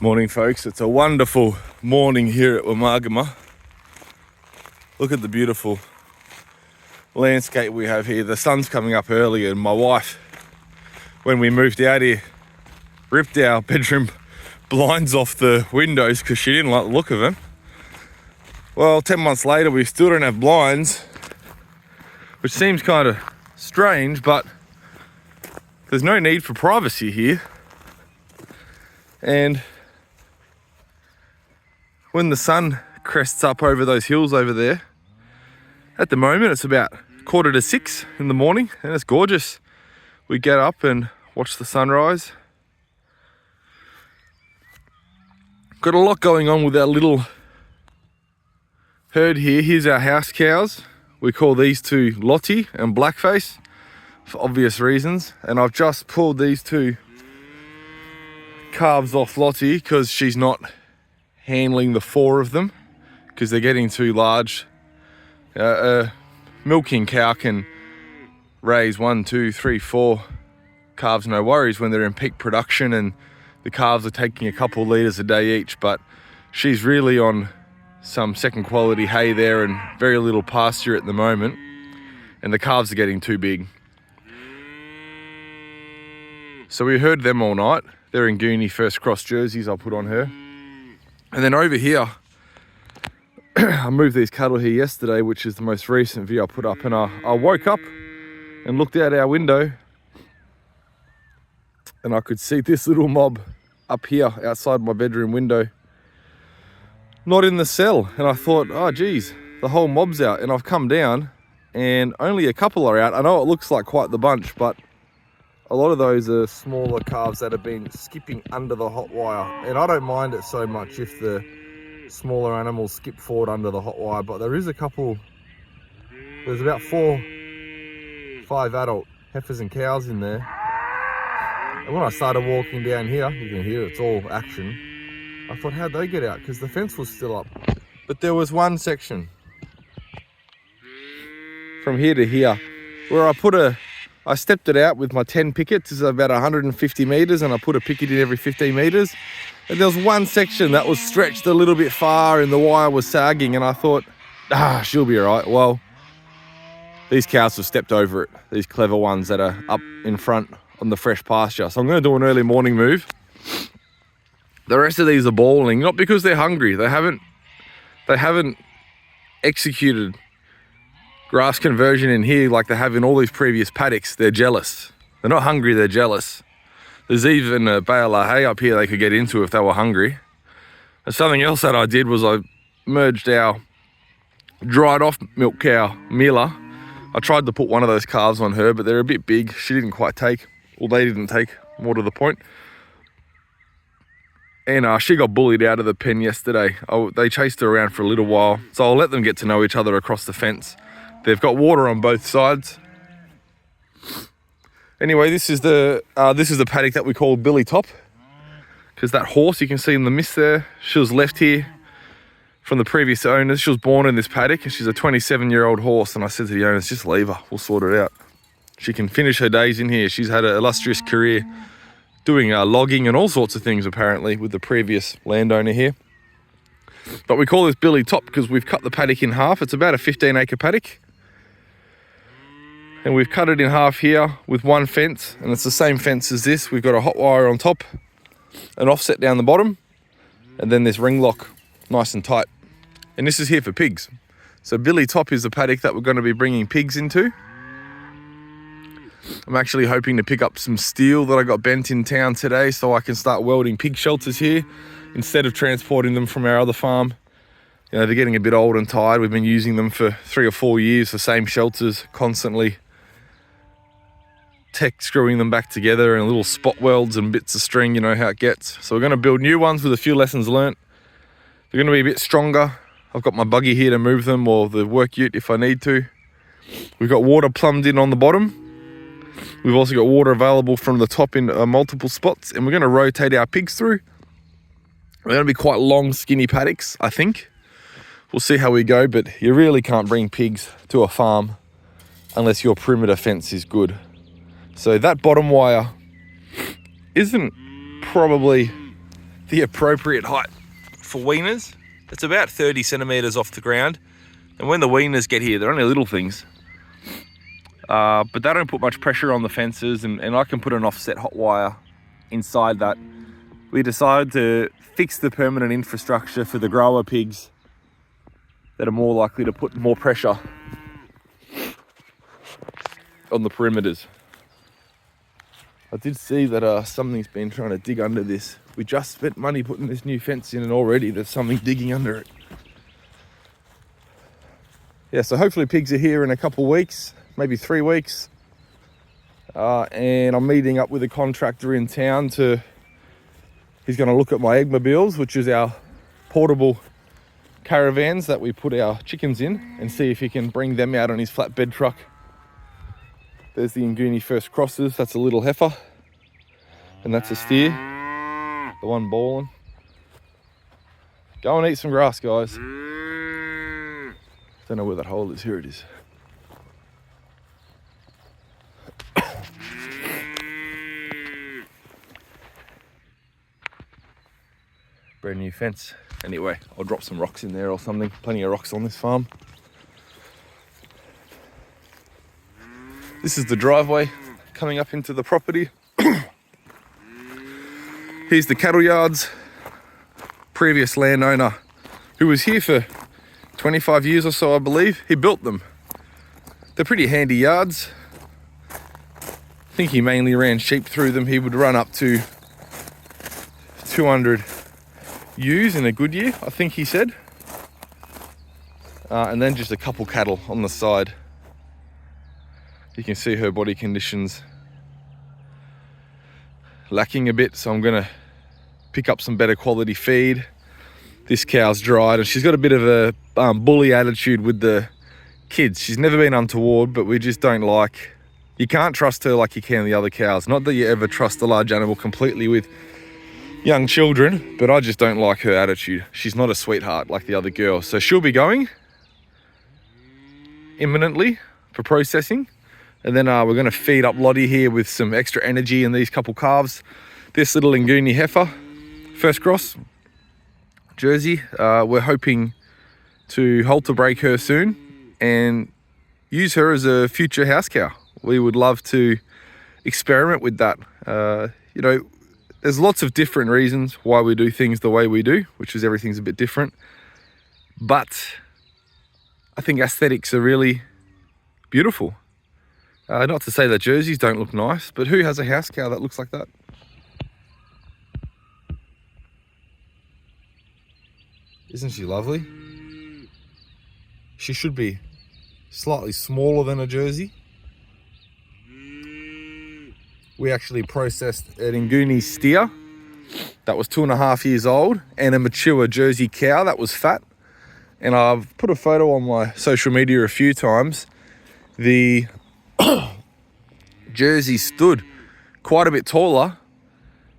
Morning folks, it's a wonderful morning here at Wamagama. Look at the beautiful landscape we have here. The sun's coming up early and my wife, when we moved out here, ripped our bedroom blinds off the windows because she didn't like the look of them. Well, 10 months later we still don't have blinds, which seems kind of strange, but there's no need for privacy here. And when the sun crests up over those hills over there, at the moment it's about 5:45 in the morning and it's gorgeous. We get up and watch the sunrise. Got a lot going on with our little herd here. Here's our house cows. We call these two Lottie and Blackface for obvious reasons. And I've just pulled these two calves off Lottie because she's not handling the four of them because they're getting too large. A milking cow can raise 1, 2, 3, 4 calves, no worries, when they're in peak production and the calves are taking a couple litres a day each, but she's really on some second quality hay there and very little pasture at the moment, and the calves are getting too big. So we herd them all night. They're in Goonie first cross jerseys I put on her. And then over here, I moved these cattle here yesterday, which is the most recent video I put up, and I woke up and looked out our window and I could see this little mob up here outside my bedroom window, not in the cell. And I thought, oh geez, the whole mob's out. And I've come down and only a couple are out. I know it looks like quite the bunch, but a lot of those are smaller calves that have been skipping under the hot wire. And I don't mind it so much if the smaller animals skip forward under the hot wire, but there is a couple, there's about 4, 5 adult heifers and cows in there. And when I started walking down here, you can hear it's all action. I thought, how'd they get out? Because the fence was still up. But there was one section from here to here where I stepped it out with my 10 pickets. It's about 150 meters, and I put a picket in every 15 meters. And there was one section that was stretched a little bit far and the wire was sagging, and I thought, she'll be all right. Well, these cows have stepped over it, these clever ones that are up in front on the fresh pasture. So I'm going to do an early morning move. The rest of these are bawling, not because they're hungry. They haven't executed grass conversion in here like they have in all these previous paddocks. They're jealous. They're not hungry, they're jealous. There's even a bale of hay up here they could get into if they were hungry. And something else that I did was I merged our dried off milk cow, Mila. I tried to put one of those calves on her, but they're a bit big. She didn't quite take, well, they didn't take, more to the point. And she got bullied out of the pen yesterday. They chased her around for a little while, so I'll let them get to know each other across the fence. They've got water on both sides. Anyway, this is the paddock that we call Billy Top, because that horse you can see in the mist there, she was left here from the previous owners. She was born in this paddock and she's a 27-year-old horse, and I said to the owners, just leave her, we'll sort it out. She can finish her days in here. She's had an illustrious career doing logging and all sorts of things apparently with the previous landowner here. But we call this Billy Top because we've cut the paddock in half. It's about a 15-acre paddock. And we've cut it in half here with one fence, and it's the same fence as this. We've got a hot wire on top, an offset down the bottom, and then this ring lock nice and tight. And this is here for pigs. So Billy Top is the paddock that we're going to be bringing pigs into. I'm actually hoping to pick up some steel that I got bent in town today so I can start welding pig shelters here instead of transporting them from our other farm. You know, they're getting a bit old and tired. We've been using them for 3 or 4 years, the same shelters, constantly tech screwing them back together and little spot welds and bits of string, you know how it gets. So we're going to build new ones with a few lessons learnt. They're going to be a bit stronger. I've got my buggy here to move them, or the work ute if I need to. We've got water plumbed in on the bottom. We've also got water available from the top in multiple spots, and we're going to rotate our pigs through. They're going to be quite long, skinny paddocks, I think. We'll see how we go, but you really can't bring pigs to a farm unless your perimeter fence is good. So that bottom wire isn't probably the appropriate height for weaners. It's about 30 centimeters off the ground. And when the weaners get here, they're only little things. But they don't put much pressure on the fences, and I can put an offset hot wire inside that. We decided to fix the permanent infrastructure for the grower pigs that are more likely to put more pressure on the perimeters. I did see that something's been trying to dig under this. We just spent money putting this new fence in, and already there's something digging under it. Yeah, so hopefully pigs are here in a couple of weeks, maybe 3 weeks. And I'm meeting up with a contractor in town he's going to look at my Eggmobiles, which is our portable caravans that we put our chickens in, and see if he can bring them out on his flatbed truck. There's the Nguni first crosses. That's a little heifer. And that's a steer. The one bawling. Go and eat some grass, guys. Don't know where that hole is. Here it is. Brand new fence. Anyway, I'll drop some rocks in there or something. Plenty of rocks on this farm. This is the driveway coming up into the property. Here's the cattle yards. Previous landowner, who was here for 25 years or so, I believe, he built them. They're pretty handy yards. I think he mainly ran sheep through them. He would run up to 200 ewes in a good year, I think he said. And then just a couple cattle on the side. You can see her body conditions lacking a bit, so I'm gonna pick up some better quality feed. This cow's dried, and she's got a bit of a bully attitude with the kids. She's never been untoward, but we just don't like, you can't trust her like you can the other cows. Not that you ever trust a large animal completely with young children, but I just don't like her attitude. She's not a sweetheart like the other girl. So she'll be going imminently for processing. And then we're going to feed up Lottie here with some extra energy and these couple calves. This little Nguni heifer, first cross, Jersey. We're hoping to halter break her soon and use her as a future house cow. We would love to experiment with that. You know, there's lots of different reasons why we do things the way we do, which is everything's a bit different. But I think aesthetics are really beautiful. Not to say that Jerseys don't look nice, but who has a house cow that looks like that? Isn't she lovely? She should be slightly smaller than a Jersey. We actually processed an Nguni steer that was 2.5 years old and a mature Jersey cow that was fat. And I've put a photo on my social media a few times. The Jersey stood quite a bit taller,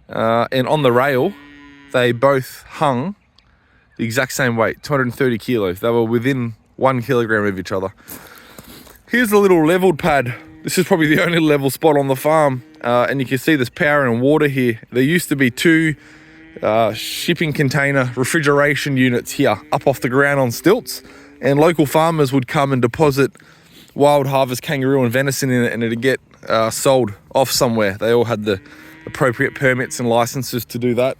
and on the rail they both hung the exact same weight, 230 kilos. They were within 1 kilogram of each other. Here's the little leveled pad. This is probably the only level spot on the farm, and you can see there's power and water here. There used to be 2 shipping container refrigeration units here up off the ground on stilts, and local farmers would come and deposit wild harvest kangaroo and venison in it, and it'd get sold off somewhere. They all had the appropriate permits and licenses to do that.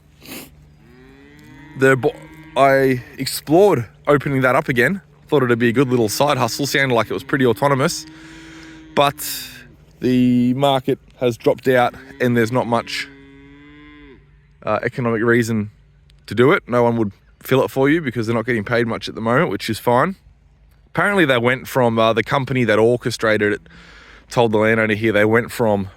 I explored opening that up again. Thought it'd be a good little side hustle. Sounded like it was pretty autonomous, but the market has dropped out and there's not much economic reason to do it. No one would fill it for you because they're not getting paid much at the moment, which is fine. Apparently they went from, the company that orchestrated it told the landowner here, they went from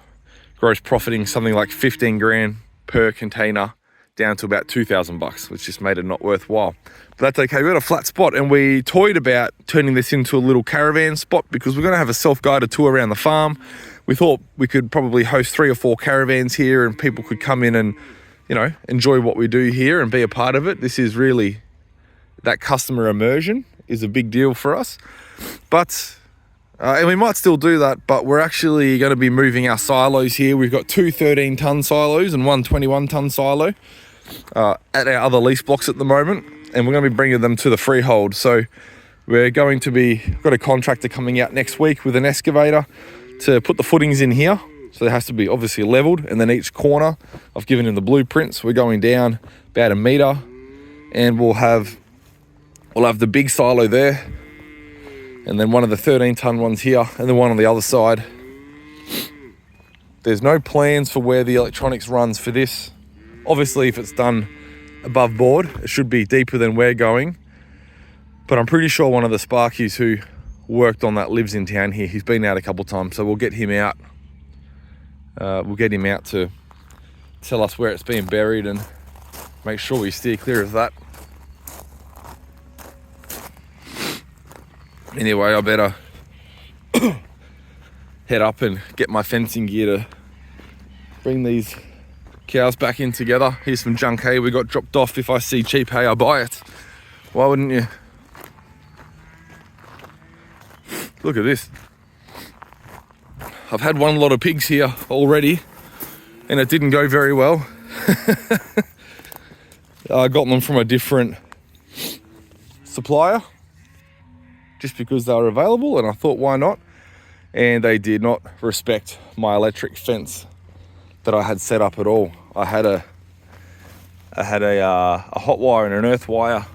gross profiting something like 15 grand per container down to about $2,000, which just made it not worthwhile. But that's okay, we got a flat spot, and we toyed about turning this into a little caravan spot because we're gonna have a self-guided tour around the farm. We thought we could probably host 3 or 4 caravans here and people could come in and, you know, enjoy what we do here and be a part of it. This is really, that customer immersion is a big deal for us. But and we might still do that, but we're actually going to be moving our silos here. We've got 2 13-ton silos and one 21-ton silo. at our other lease blocks at the moment, and we're going to be bringing them to the freehold. So we're going to be, got a contractor coming out next week with an excavator to put the footings in here. So it has to be obviously leveled, and then each corner I've given him the blueprints. We're going down about 1 meter, and we'll have the big silo there, and then one of the 13-ton ones here, and then one on the other side. There's no plans for where the electronics runs for this. Obviously, if it's done above board, it should be deeper than we're going. But I'm pretty sure one of the Sparkies who worked on that lives in town here. He's been out a couple times, so we'll get him out. We'll get him out to tell us where it's being buried and make sure we steer clear of that. Anyway, I better head up and get my fencing gear to bring these cows back in together. Here's some junk hay we got dropped off. If I see cheap hay, I buy it. Why wouldn't you? Look at this. I've had one lot of pigs here already, and it didn't go very well. I got them from a different supplier just because they were available, and I thought, why not? And they did not respect my electric fence that I had set up at all. I had a hot wire and an earth wire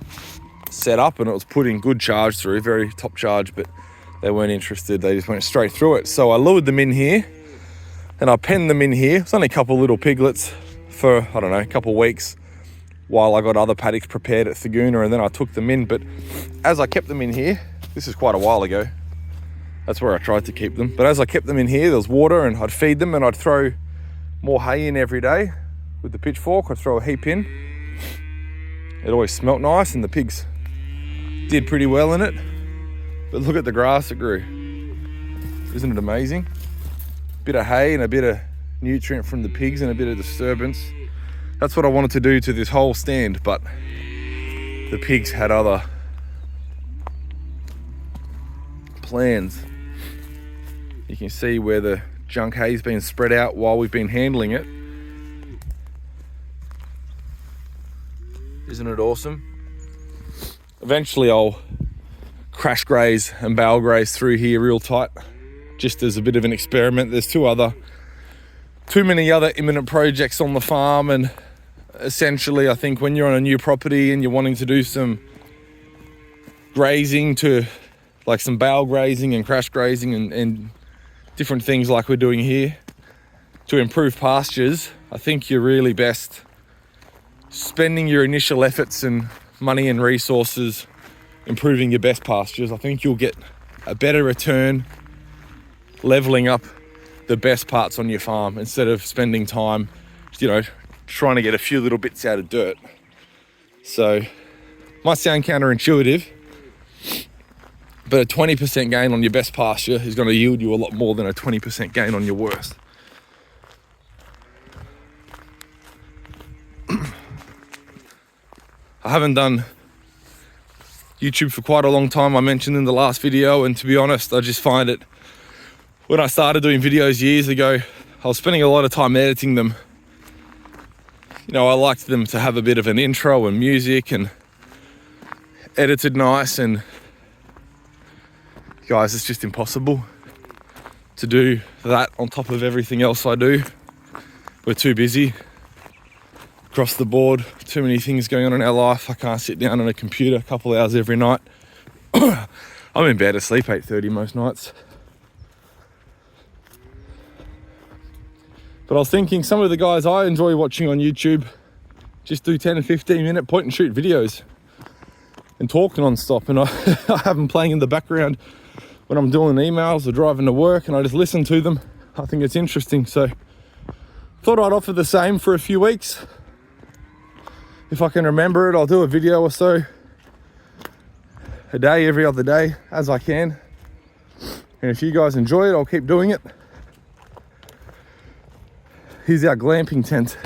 set up, and it was putting good charge through, very top charge, but they weren't interested. They just went straight through it. So I lured them in here, and I penned them in here. It's only a couple little piglets for, I don't know, a couple weeks while I got other paddocks prepared at Thaguna, and then I took them in. But as I kept them in here, this is quite a while ago, that's where I tried to keep them. But as I kept them in here, there was water, and I'd feed them, and I'd throw more hay in every day with the pitchfork. I'd throw a heap in. It always smelt nice, and the pigs did pretty well in it. But look at the grass that grew. Isn't it amazing? Bit of hay and a bit of nutrient from the pigs and a bit of disturbance. That's what I wanted to do to this whole stand, but the pigs had other plans. You can see where the junk hay's been spread out while we've been handling it. Isn't it awesome? Eventually I'll crash graze and bale graze through here real tight, just as a bit of an experiment. There's too many other imminent projects on the farm, and essentially I think when you're on a new property and you're wanting to do some grazing, to like some bale grazing and crash grazing and different things like we're doing here to improve pastures, I think you're really best spending your initial efforts and money and resources improving your best pastures. I think you'll get a better return leveling up the best parts on your farm instead of spending time, trying to get a few little bits out of dirt. So, might sound counterintuitive, but a 20% gain on your best pasture is going to yield you a lot more than a 20% gain on your worst. I haven't done YouTube for quite a long time, I mentioned in the last video, and to be honest, I just find it, when I started doing videos years ago, I was spending a lot of time editing them. I liked them to have a bit of an intro and music and edited nice, and guys, it's just impossible to do that on top of everything else I do. We're too busy across the board, too many things going on in our life. I can't sit down on a computer a couple hours every night. I'm in bed asleep 8:30 most nights. But I was thinking, some of the guys I enjoy watching on YouTube just do 10 and 15 minute point and shoot videos and talk non-stop, and I have them playing in the background when I'm doing emails or driving to work, and I just listen to them. I think it's interesting, so thought I'd offer the same for a few weeks. If I can remember it, I'll do a video or so a day, every other day, as I can. And if you guys enjoy it, I'll keep doing it. Here's our glamping tent.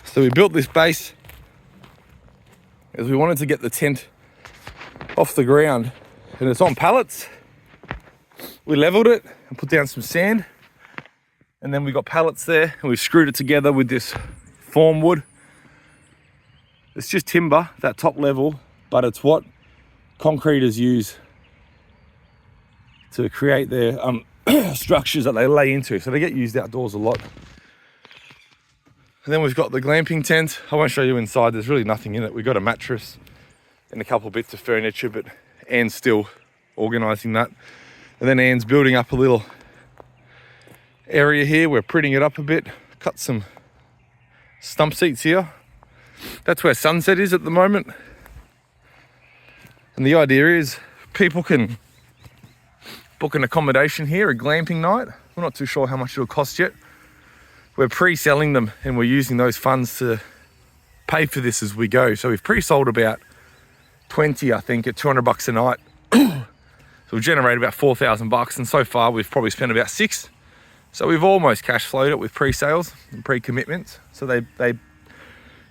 So we built this base as we wanted to get the tent off the ground, and it's on pallets. We leveled it and put down some sand, And then we've got pallets there, and we've screwed it together with this form wood. It's just timber, that top level, but it's what concreters use to create their structures that they lay into. So they get used outdoors a lot. And then we've got the glamping tent. I won't show you inside, there's really nothing in it. We've got a mattress and a couple bits of furniture, but Anne's still organising that. And then Anne's building up a little area here. We're prettying it up a bit, cut some stump seats here. That's where Sunset is at the moment. And the idea is people can book an accommodation here, a glamping night. We're not too sure how much it'll cost yet. We're pre-selling them and we're using those funds to pay for this as we go. So we've pre-sold about 20, I think, at $200 a night. So we've generated about $4,000, and so far we've probably spent about $6,000. So we've almost cash flowed it with pre-sales and pre-commitments. So they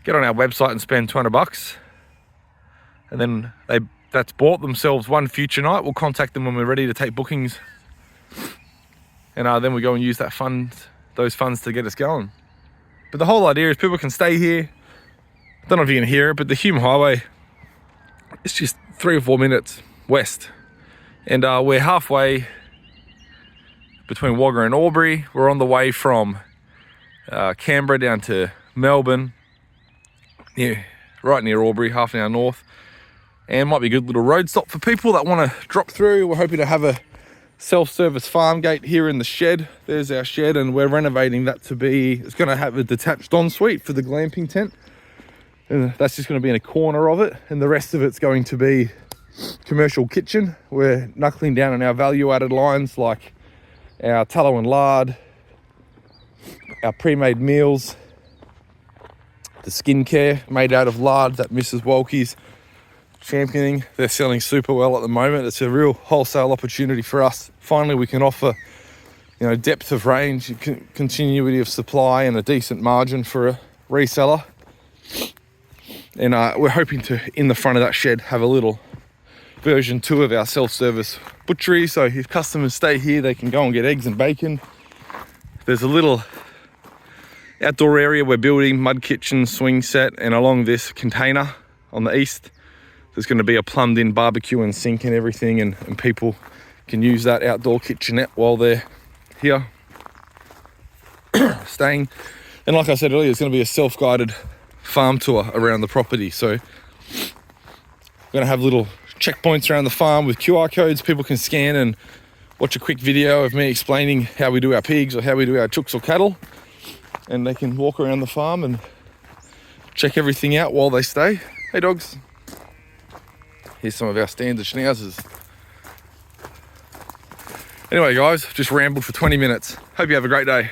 get on our website and spend $200, and then that's bought themselves one future night. We'll contact them when we're ready to take bookings, and then we go and use those funds to get us going. But the whole idea is people can stay here. I don't know if you can hear it, but the Hume Highway, it's just 3 or 4 minutes west, and we're halfway between Wagga and Albury. We're on the way from Canberra down to Melbourne, right near Albury, half an hour north, and might be a good little road stop for people that want to drop through. We're hoping to have a self-service farm gate here in the shed. There's our shed, and we're renovating that to be, it's going to have a detached ensuite for the glamping tent, and that's just going to be in a corner of it, and the rest of it's going to be commercial kitchen. We're knuckling down on our value-added lines like our tallow and lard, our pre-made meals, the skincare made out of lard that Mrs. Wolke's championing. They're selling super well at the moment. It's a real wholesale opportunity for us. Finally, we can offer, depth of range, continuity of supply, and a decent margin for a reseller. And we're hoping to, in the front of that shed, have a little version 2 of our self-service butchery. So if customers stay here, they can go and get eggs and bacon. There's a little outdoor area we're building, mud kitchen, swing set, and along this container on the east, there's going to be a plumbed in barbecue and sink and everything, and people can use that outdoor kitchenette while they're here staying. And like I said earlier, it's going to be a self-guided farm tour around the property. So we're going to have little checkpoints around the farm with QR codes. People can scan and watch a quick video of me explaining how we do our pigs or how we do our chooks or cattle, and they can walk around the farm and check everything out while they stay. Hey dogs. Here's some of our standard schnauzers. Anyway guys, just rambled for 20 minutes. Hope you have a great day.